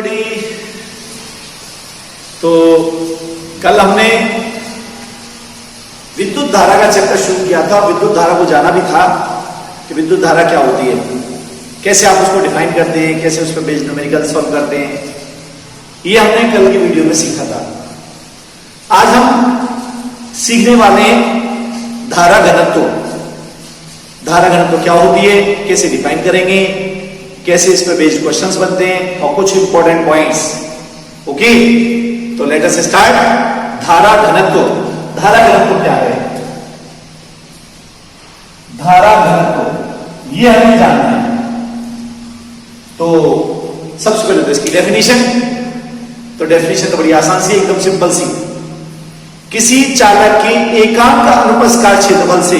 Everybody. तो कल हमने विद्युत धारा का चैप्टर शुरू किया था। विद्युत धारा को जाना भी था कि विद्युत धारा क्या होती है, कैसे आप उसको डिफाइन करते हैं, कैसे उस पर बेस्ड न्यूमेरिकल सॉल्व करते हैं, ये हमने कल की वीडियो में सीखा था। आज हम सीखने वाले हैं धारा घनत्व। धारा घनत्व क्या होती है, कैसे डिफाइन करेंगे, कैसे इस पर बेस्ड क्वेश्चंस बनते हैं और कुछ इंपॉर्टेंट पॉइंट्स। ओके, तो लेट अस स्टार्ट। धारा घनत्व। धारा घनत्व क्या है? धारा घनत्व ये हमें जानना है। तो सबसे पहले तो इसकी डेफिनेशन। तो डेफिनेशन तो बड़ी आसान सी, एकदम सिंपल सी। किसी चालक के एकांक अनुप्रस्थ क्षेत्रफल से,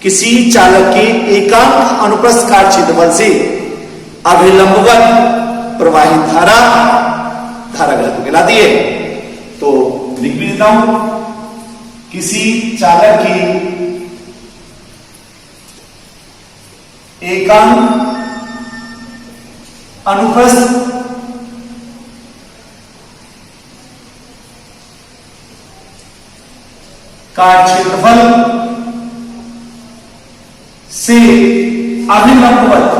किसी चालक के एकांक अनुप्रस्थ क्षेत्रफल से अभिलंबवत प्रवाहित धारा धारा घनत्व कहलाती है। तो लिख भी देता हूं, किसी चालक की एकांक अनुप्रस्थ क्षेत्रफल से अभिलंबवत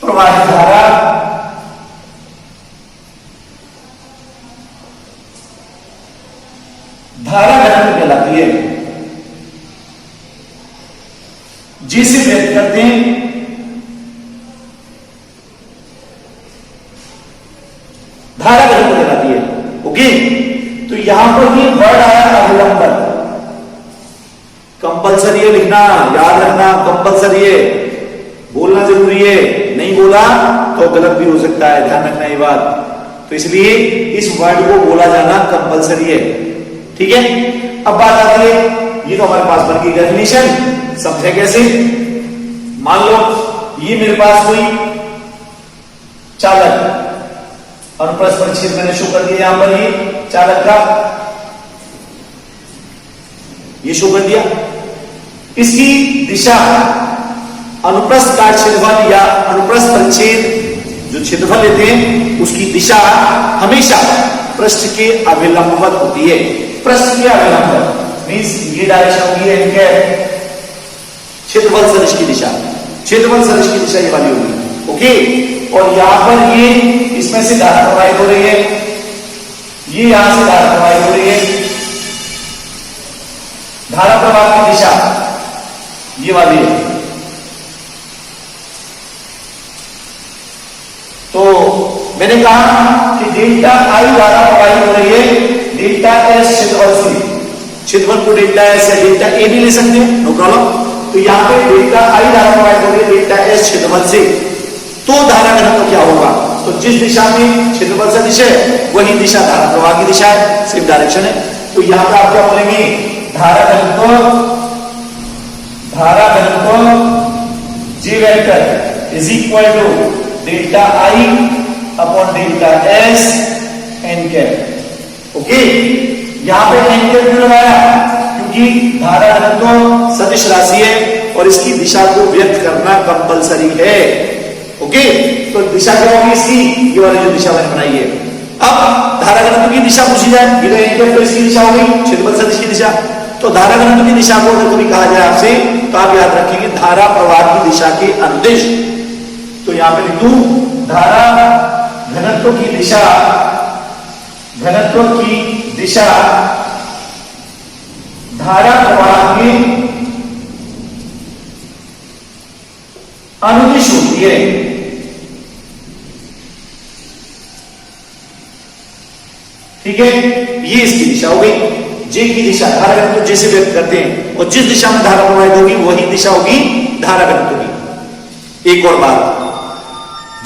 प्रवाहित धारा धारा घनत्व कहलाती है। जिसे व्यक्त करते हैं धारा घनत्व कहलाती है। ओके, तो यहां पर ये वर्ड आया अभिलंबन। कंपल्सरी है लिखना, याद रखना, कंपल्सरी है, बोलना जरूरी है। नहीं बोला तो गलत भी हो सकता है, ध्यान रखना ये बात। तो इसलिए इस वर्ड को बोला जाना कंपल्सरी है। ठीक है, अब बात आती है, ये तो हमारे पास बन गई डेफिनेशन। समझे कैसे? मान लो ये मेरे पास कोई चालक, अनुप्रस्थ परिच्छेद मैंने शो कर दिया, यहां पर ये चालक का ये शो कर दिया। इसकी दिशा अनुप्रस्थ क्षेत्रफल या अनुप्रस्थ परिच्छेद जो क्षेत्रफल लेते हैं उसकी दिशा हमेशा पृष्ठ के अभिलंबवत होती है। पृष्ठ के अभिलंबवत मींस ये डायरेक्शन होगी इनके क्षेत्रफल सदिश की दिशा, क्षेत्रफल सदिश की दिशा ये वाली होगी। ओके, और यहां पर ये इसमें से धारा प्रवाहित हो रही है, ये यहां से धारा प्रवाहित हो रही है। धारा प्रवाह की दिशा ये वाली है। तो मैंने कहा कि डेल्टा आई धारा प्रवाहित हो रही है डेल्टा एस क्षेत्रफल से। क्षेत्रफल को डेल्टा एस या डेल्टा ए भी ले सकते हैं, नो प्रॉब्लम। तो यहां पे डेल्टा आई धारा प्रवाहित हो रही है डेल्टा एस क्षेत्रफल से। तो धारा घनत्व क्या होगा? तो जिस दिशा में क्षेत्रफल सदिश है वही दिशा धारा प्रवाह की दिशा है, सेम डायरेक्शन है। तो यहां पर आप क्या बोलेंगे? धारा घनत्व J vector is equal to delta I upon delta S N cap. Okay, यहां पे एन कैप क्यों लगाया? क्योंकि धारा घनत्व सदिश राशि है और इसकी दिशा को व्यक्त करना कंपलसरी है। ओके, तो दिशा क्या होगी इसकी? ये वाली जो दिशा मैंने बनाई है। अब धारा घनत्व की दिशा पूछी जाए, ये तो एन कैप तो इसकी दिशा होगी, क्षेत्रफल सदिश की दिशा। तो धारा घनत्व की दिशा को अगर कभी कहा जाए आपसे तो आप याद रखेंगे धारा प्रवाह की दिशा के अनुदिश। तो यहां पे लिख दूं धारा घनत्व की दिशा, घनत्व की दिशा धारा प्रवाह के अनुदिश होती है। ठीक है, ये इसकी दिशा हो गई। जे की दिशा धारा घनत्व जैसे व्यक्त करते हैं और जिस दिशा में धारा प्रवाहित होगी वही दिशा होगी धारा घनत्व की। एक और बात,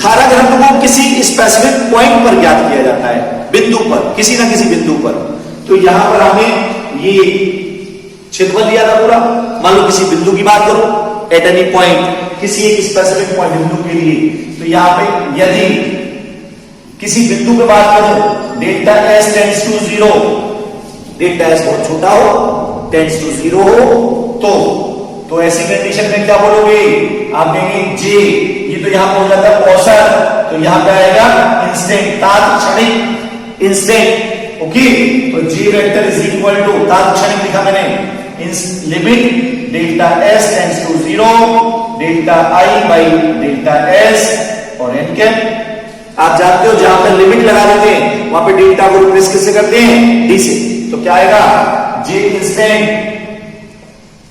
धारा घनत्व को किसी स्पेसिफिक पॉइंट पर ज्ञात किया जाता है, बिंदु पर, किसी ना किसी बिंदु पर। तो यहां पर हमें ये क्षेत्रफल दिया था पूरा। मान लो किसी बिंदु की बात करो, एट एनी पॉइंट, किसी एक स्पेसिफिक पॉइंट बिंदु के लिए। तो यहां पे यदि किसी बिंदु पे बात करो, delta S tends to 0, delta S बहुत छोटा हो, टेंड्स टू 0 हो, तो तो ऐसी कंडीशन में क्या बोलोगे, आप कहेंगे जे, ये तो यहां बोल जाता है औसत, तो यहां पे आएगा इंस्टेंट, तात्क्षणिक, इंस्टेंट। ओके, तो J vector is equal to, तात्क्षणिक लिखा मैंने, limit delta S tends to 0 delta I by delta S और एन कैप। आप जानते हो जहां पर लिमिट लगा देते हैं वहां पे डेल्टा को रिप्लेस किससे करते हैं, डी से, तो क्या आएगा, J instant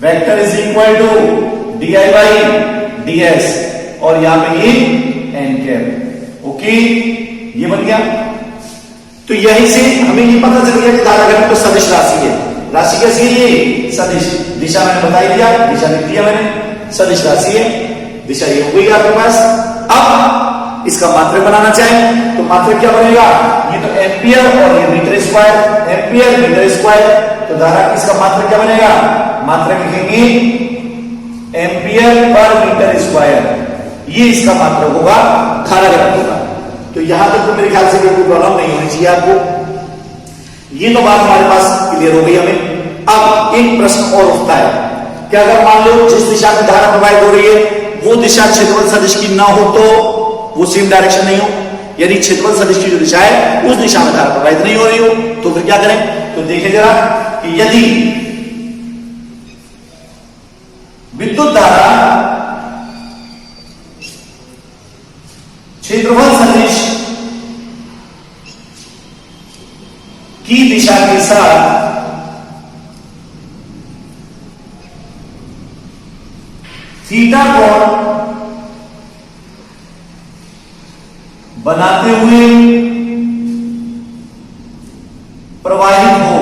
vector is equal to D I by D S और यहां पे ये एन कैप। ओके, ये बन गया। तो यहीं से हमें ये पता चल गया कि धारा घनत्व तो सदिश राशि है। राशि कैसी है, ये सदिश, दिशा मैंने बता ही दिया, दिशा लिख दिया मैंने, सदिश राशि है, दिशा ये हो गई आपके पास। अब इसका मात्रक बनाना चाहें तो मात्रक क्या बनेगा, ये तो एम्पियर और ये metre square, ampere metre square, तो धारा इसका मात्रक क्या बनेगा, मात्रक लिखेंगे एम्पियर पर मीटर स्क्वायर, ये इसका मात्रक होगा धारा घनत्व का। तो यहां तक तो मेरे ख्याल से कोई प्रॉब्लम नहीं होनी चाहिए आपको। ये तो बात हमारे पास क्लियर हो गई हमें। अब एक प्रश्न और उठता है कि अगर मान लो जिस दिशा में धारा प्रवाहित हो रही है वो दिशा क्षेत्रफल सदिश की ना हो, तो वो सेम डायरेक्शन नहीं हो, यानी क्षेत्रफल सदिश की जो दिशा है उस दिशा में धारा प्रवाहित नहीं हो रही हो, तो फिर क्या करें, तो देखें जरा कि यदि विद्युत धारा क्षेत्रफल सदिश की दिशा के साथ थीटा कोण बनाते हुए प्रवाहित हो,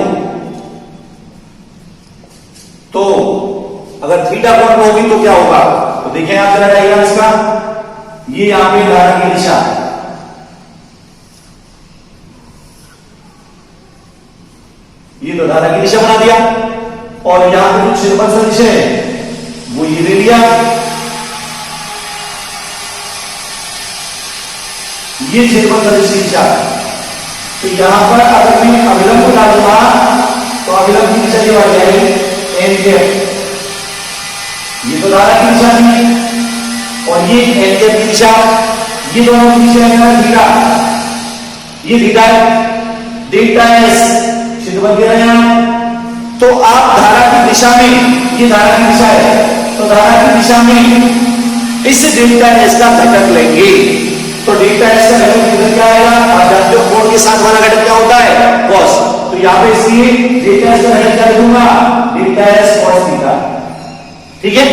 तो अगर थीटा कोण होगी तो क्या होगा, तो देखें आप जरा डायग्राम इसका, ये यहां पे धारा की दिशा, ये तो धारा की दिशा बना दिया, और यहां पे जो क्षेत्रफल सदिश है वो ये ले लिया, ये क्षेत्रफल सदिश की दिशा। तो यहां पर अगर मैं अविलंब डालूंगा तो अविलंब की दिशा ये बन जाएगी एन कैप, ये तो धारा की दिशा है और ये एन कैप की दिशा, ये दोनों की दिशा है थीटा, ये थीटा है, डेल्टा एस क्षेत्रफल दे रहे हैं। तो आप धारा की दिशा में, ये धारा की दिशा है, तो धारा की दिशा में इस डेल्टा एस का घटक लेंगे, तो डेल्टा एस का घटक क्या आएगा, आप जानते हो कोण के साथ वाला घटक क्या होता है, कॉस, तो यहां पे इसलिए डेल्टा एस का घटक क्या लिखूंगा, डेल्टा एस कॉस थीटा। ठीक है,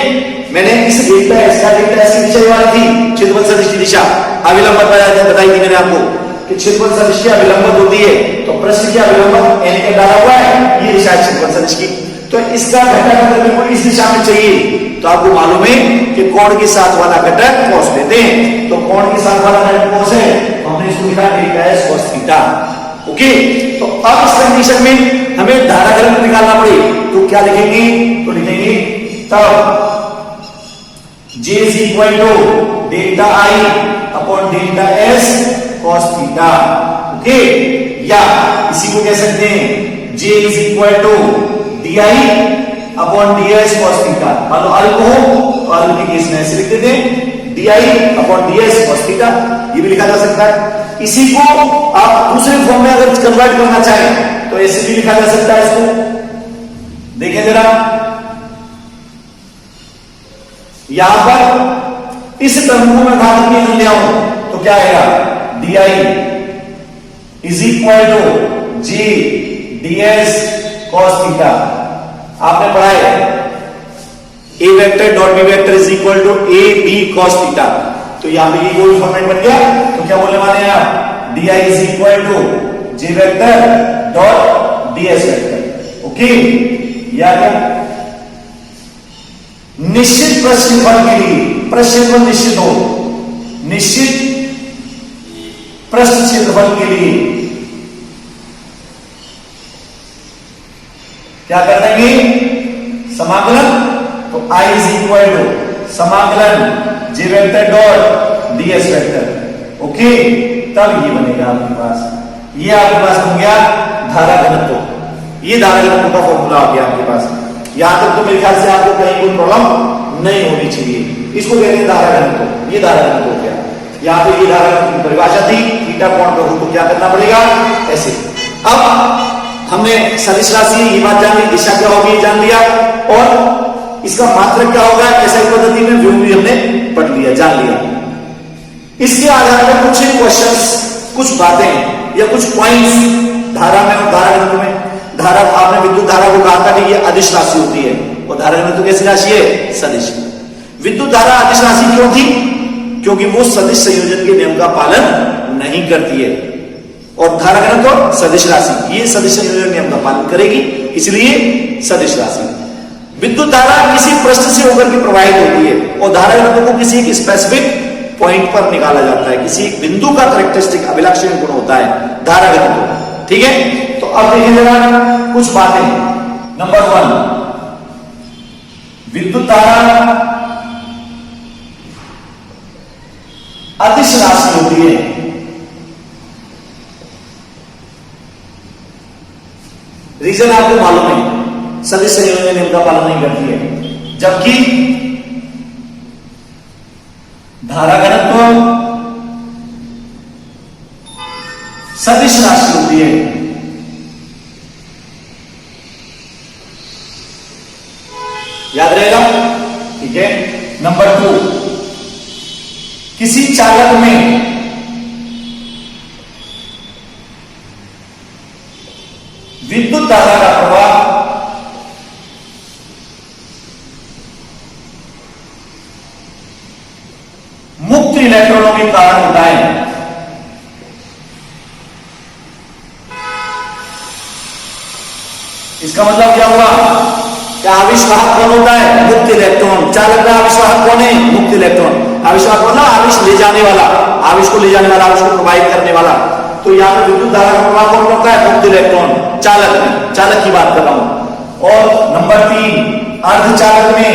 मैंने इस डेल्टा एस की दिशा वाली थी क्षेत्रफल सदिश की दिशा, अविलंब बताई थी मैंने आपको कि क्षेत्रफल सदिश की अविलंबन होती है, तो पृष्ठ की अविलंबन एन के डाला हुआ है, ये दिशा है क्षेत्रफल सदिश की, तो इसका घटक अगर मेरे को इस दिशा में चाहिए तो आपको मालूम है कि कोण के साथ वाला घटक कॉस लेते हैं, तो कोण के साथ वाला घटक कॉस है, तो हमने इसको लिखा delta S cos theta. Okay, तो अब इस कंडीशन में हमें धारा घनत्व निकालना पड़े, तो क्या लिखेंगे, तो लिखेंगे तब J is equal to delta I upon delta S cos theta. Okay, या इसी को कह सकते हैं J is equal to DI upon DS cos theta. मान लो I को हो तो I के केस में ऐसे लिख देते हैं DI upon DS cos theta, ये भी लिखा जा सकता है। इसी को आप दूसरे फॉर्म में अगर कन्वर्ट करना चाहें तो ऐसे भी लिखा जा सकता है इसको। देखें जरा, यहां पर इस टर्म को मैं घात में ले आऊं तो क्या आएगा, DI is equal to J DS cos theta. आपने पढ़ा है A vector dot B vector is equal to AB cos theta, तो यहां पे ये कोई फॉर्मेट बन गया, तो क्या बोलने वाले हैं आप, DI is equal to J vector dot DS vector. Okay, या क्या निश्चित प्रक्षेपण के लिए, प्रक्षेपण निश्चित हो, निश्चित पृष्ठ क्षेत्रफल के लिए क्या कर देंगे, समाकलन, तो I इज इक्वल टू समाकलन J vector dot DS vector. Okay, तब ये बनेगा आपके पास, ये आपके पास बन गया धारा घनत्व, ये धारा घनत्व का फॉर्मूला आ गया आपके पास। यहां तक तो मेरे ख्याल से आपको कहीं कोई प्रॉब्लम नहीं होनी चाहिए। इसको कहते हैं धारा घनत्व। ये धारा घनत्व हो गया। यहां पे ये धारा घनत्व की परिभाषा थी, थीटा कोण पे हो तो क्या करना पड़ेगा, ऐसे। अब हमने सदिश राशि ये बात जान ली, दिशा क्या होगी जान लिया, और इसका मात्रक क्या होगा एसआई पद्धति में व्यू भी हमने पढ़ लिया, जान लिया। इसके आधार पर कुछ क्वेश्चंस, कुछ बातें या कुछ पॉइंट्स धारा में और धारा घनत्व में। धारा, आपने विद्युत धारा को कहा था कि ये अदिश राशि होती है, और धारा घनत्व कैसी राशि है, सदिश। विद्युत धारा अदिश राशि क्यों थी, क्योंकि वो सदिश संयोजन के नियम का पालन नहीं करती है, और धारा घनत्व सदिश राशि, ये सदिश संयोजन नियम का पालन करेगी, इसलिए सदिश राशि। विद्युत धारा किसी पृष्ठ से होकर के प्रवाहित होती है, और धारा घनत्व को किसी एक स्पेसिफिक पॉइंट पर निकाला जाता है, किसी एक बिंदु का कैरेक्टरिस्टिक अभिलक्षण गुण होता है धारा घनत्व। ठीक है, तो अब देखिए जरा कुछ बातें। नंबर 1, विद्युत धारा अदिश राशि होती है। रीजन आपको मालूम है, सदिश संयोजन नियम का पालन नहीं करती है, जबकि धारा घनत्व सदिश राशि होती है। याद रहेगा, ठीक है। नंबर 2, किसी चालक में विद्युत धारा का प्रवाह मुक्त इलेक्ट्रॉनों के कारण होता है। इसका मतलब क्या हुआ, क्या आविष्वाहक कौन होता है, मुक्त इलेक्ट्रॉन। चालक का आविष्वाहक कौन है, मुक्त इलेक्ट्रॉन। आविष्वाहक कौन है, आविष ले जाने वाला, आविष को ले जाने वाला, आविष को प्रवाहित करने वाला। तो यहां पर विद्युत धारा का प्रवाह कौन होता है, मुक्त इलेक्ट्रॉन। चालक की बात कर रहा हूं। और नंबर 3, अर्धचालक में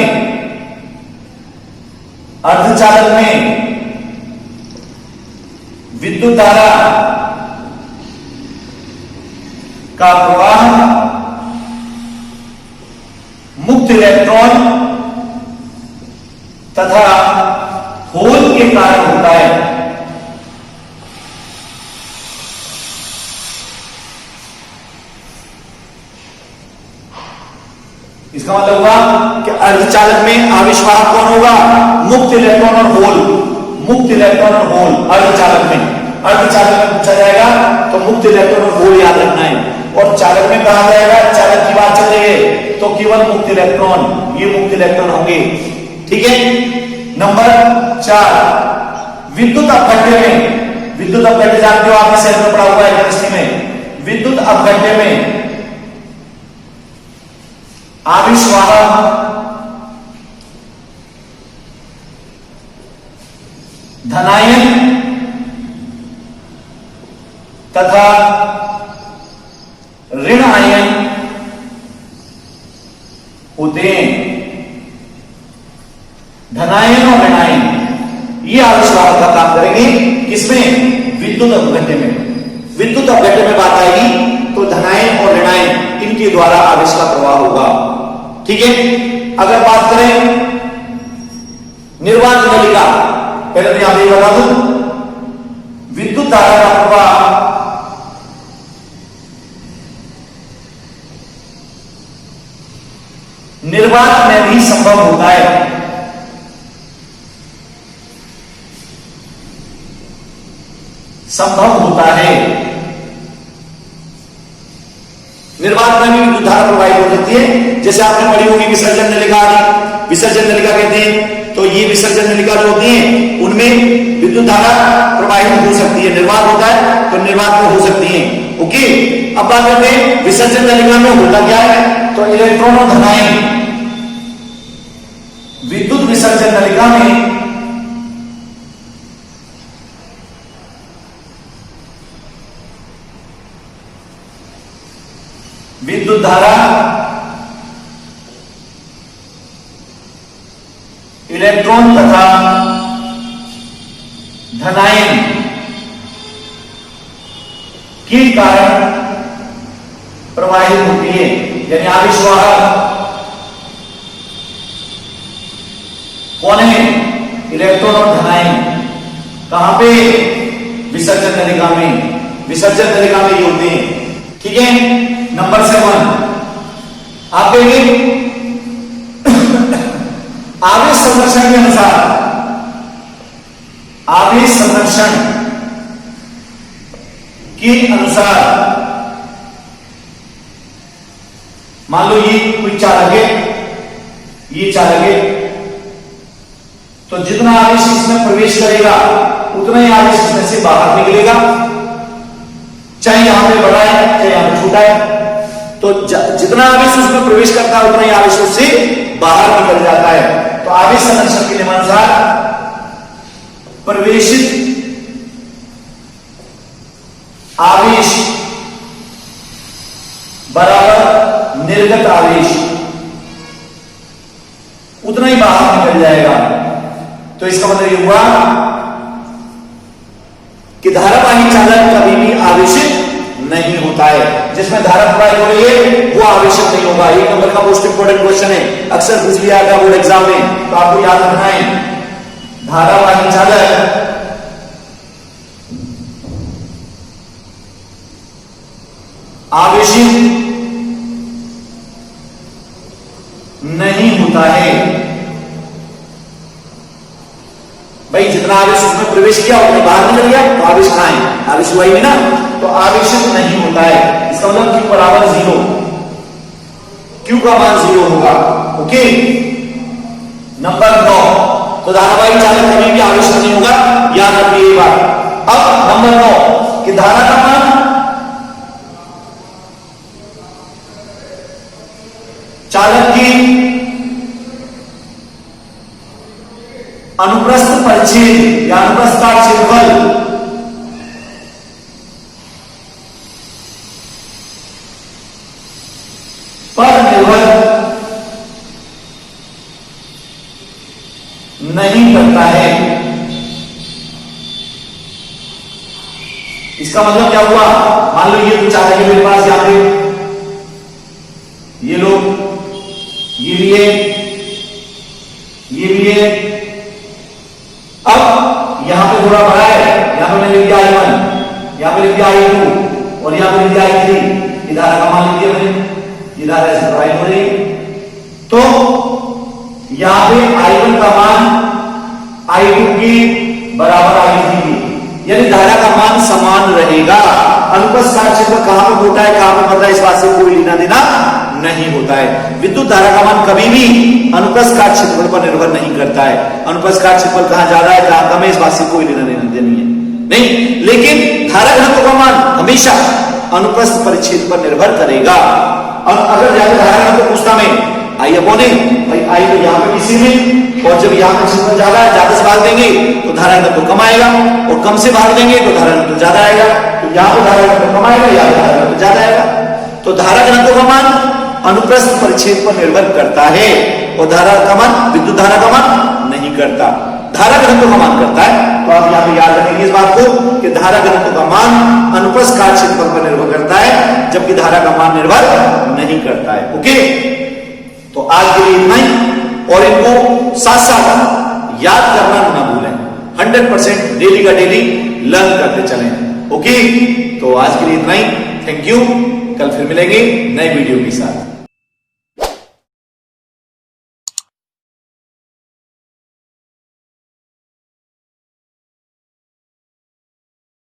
विद्युत धारा का प्रवाह मुक्त इलेक्ट्रॉन तथा होल के कारण होता है। इसका मतलब होगा कि अर्धचालक में आविष्वाहक कौन होगा, मुक्त इलेक्ट्रॉन और होल। मुक्त इलेक्ट्रॉन और होल अर्धचालक में पूछा जाएगा तो मुक्त इलेक्ट्रॉन और होल याद रखना है। और चालक में कहा जाएगा, चालक की बात चल रही है तो केवल मुक्त इलेक्ट्रॉन, ये मुक्त इलेक्ट्रॉन होंगे। ठीक है। नंबर 4, विद्युत अपघट्य में, विद्युत अपघट्य जानते हो, आपने सेल में पढ़ा हुआ है केमिस्ट्री में। विद्युत अपघट्य में आविष्वाहक धनायन तथा ऋण आयन होते हैं। धनायन और ऋणायन ये आविष्वाहक का काम करेंगे, किसमें, विद्युत अपघट्य में। विद्युत अपघट्य में बात आएगी तो धनायन और ऋणायन इनके द्वारा आवेश का प्रवाह होगा। ठीक है। अगर बात करें निर्वात नलिका, पहले तो यहां पर बता दूं, विद्युत धारा का प्रवाह निर्वात में भी संभव होता है। निर्वात में भी विद्युत धारा प्रवाहित हो सकती है। जैसे आपने पढ़ी होगी विसर्जन नलिका, विसर्जन नलिका कहते हैं, तो ये विसर्जन नलिका जो होती है उनमें विद्युत धारा प्रवाहित हो सकती है। निर्वात होता है तो निर्वात में हो सकती है। ओके। अब बात करते हैं विसर्जन नलिका में होता क्या है, तो इलेक्ट्रॉन और धनायन विद्युत विसर्जन नलिका में विद्युत धारा इलेक्ट्रॉन तथा धनायन के कारण प्रवाहित होती है। यानी आविष्वाहक कौन है? इलेक्ट्रॉन और धनायन। कहां पे? विसर्जन नलिका में। विसर्जन नलिका में ये होते हैं। ठीक है, नंबर 7 आप देखेंगे आवेश संरक्षण के अनुसार, आवेश संरक्षण के अनुसार मान लो ये कोई चालक है, ये चालक है, तो जितना आवेश इसमें प्रवेश करेगा उतना ही आवेश इसमें से बाहर निकलेगा, चाहे यहां पे बड़ा है चाहे यहां पे छोटा है। तो जितना आवेश उसमें प्रवेश करता है उतना ही आवेश उससे बाहर निकल जाता है। तो आवेश संरक्षण के नियमानुसार प्रवेशित आवेश बराबर निर्गत आवेश, उतना ही बाहर निकल जाएगा। तो इसका मतलब ये हुआ कि धारावाही चालक कभी भी आवेशित नहीं होता है। जिसमें धारा प्रवाहित हो रही है वो आवेशित नहीं होगा। 1 नंबर का मोस्ट इंपोर्टेंट क्वेश्चन है, अक्सर पूछ लिया था बोर्ड एग्जाम में, तो आपको याद रखना है धारावाही चालक आवेशित नहीं होता है। भाई जितना आवेश उसमें प्रवेश किया उतना बाहर निकल गया, तो आवेश कहां है? आवेश हुआ ही ना, तो आवेशित नहीं होता है। इसका मतलब Q बराबर 0, Q का मान 0 होगा। ओके, नंबर 9, तो धारावाही चालक कभी भी आवेशित नहीं होगा, याद रखिए ये बात। अब नंबर 9 कि धारा का मान चालक की अनुप्रस्थ परिच्छेद या अनुप्रस्थ का क्षेत्रफल पर निर्भर नहीं करता है। इसका मतलब क्या हुआ? मान लो ये तो चालक है मेरे पास, यहां पे ये लोग, ये भी है, ये भी है। अब यहां पे थोड़ा बड़ा है, यहां पे मैंने लिख दिया I1, यहां पे लिख दिया I2 और यहां पे लिख दिया I3। इधर का मान लिख दिया मैंने, इधर ऐसे प्रवाहित हो रही है। तो यहां पे I1 का मान I2 की बराबर I3 की, यानी धारा का मान समान रहेगा। अनुप्रस्थ काट क्षेत्र कहां पे होता है कहां पे पड़ता है इस बात से कोई लेना देना नहीं होता है। विद्युत धारा का मान कभी भी अनुप्रस्थ काट क्षेत्रफल पर निर्भर नहीं करता है। अनुप्रस्थ काट क्षेत्रफल कहां ज्यादा है कहां कम है इस बात से कोई लेना देना नहीं है, नहीं। लेकिन धारा घनत्व का मान हमेशा अनुप्रस्थ परिच्छेद पर निर्भर करेगा। और अगर ज्यादा धारा घनत्व पूछता में I अपॉन A, भाई I तो यहां पे किसी में, और जब यहां पे क्षेत्रफल ज्यादा है, ज्यादा से भाग देंगे तो धारा घनत्व कम आएगा, और कम से भाग देंगे तो धारा घनत्व ज्यादा आएगा। तो यहां पे धारा घनत्व कम आएगा, यहां धारा घनत्व ज्यादा आएगा। तो धारा घनत्व का मान अनुप्रस्थ परिच्छेद पर निर्भर करता है, और धारा का मान विद्युत धारा का मान नहीं करता, धारा घनत्व का मान करता है। तो आप यहां पे याद रखेंगे इस बात को कि धारा घनत्व का मान अनुप्रस्थ काट क्षेत्रफल पर निर्भर करता है, जबकि धारा का मान निर्भर नहीं करता है। ओके, तो आज के लिए इतना ही, और इनको साथ साथ याद करना ना भूलें। 100% डेली का डेली लर्न करते चलें। ओके, तो आज के लिए इतना ही। थैंक यू, कल फिर मिलेंगे नए वीडियो के साथ।